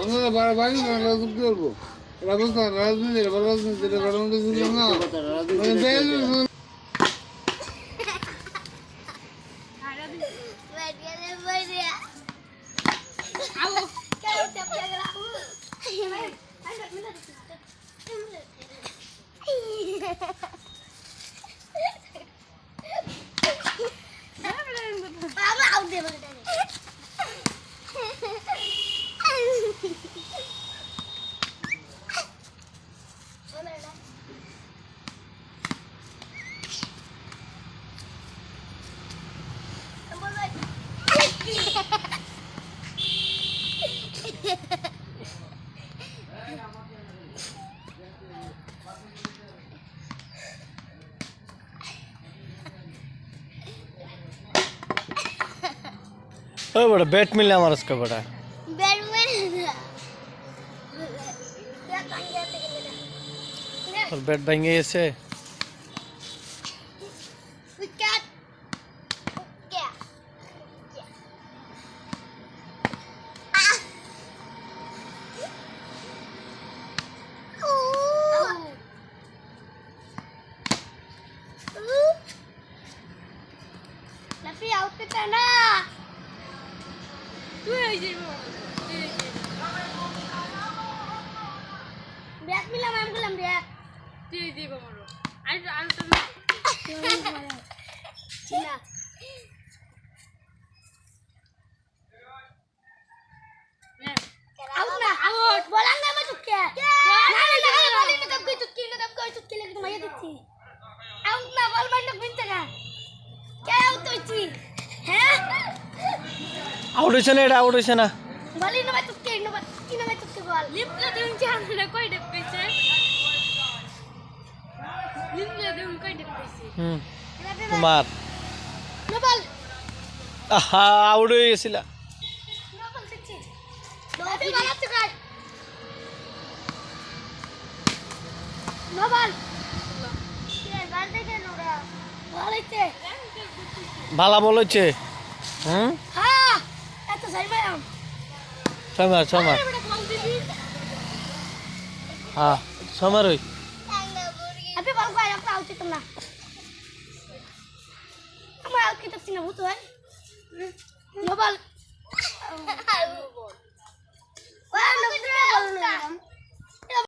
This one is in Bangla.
আপনারা বাড়ি রাজনীতি করবো রাজনীতি না ओ बड़ा बैट मिला हमारा उसका बड़ा बैट में और बैट भांगे ऐसे विकेट क्या लफी आउट पे ना ব্যাগ মিলাম আমি গেলাম ব্যাগ তুই দিব মারো আর তো চিনা আউট না আউট বলাং না মত কে না না বলি না কব কই চুক্কি লাগি মাইয়া দিচ্ছি আউট না বল মারলে বিনতে না কে আউট হইছি হ্যাঁ आउट होइছে না এটা आउट होइছে না বলি না চুক্কি না চুক্কি বল লিপলে দিন জানলে কই দেখতেছে লিপলে দিন কই দেখতেছে তোমার না বল আহা आउट হয়ে গেছিল না বল দেখছি লবি বানাতে কাজ না বল কে গাল দেখে নোরা বল হইছে ভালো বল হচ্ছে হ্যাঁ এত সাইবাম সমর হ্যাঁ সমর ওই अबे बाल को आया आउट तुम ना हम आउट की तक सीना भूत है नो बाल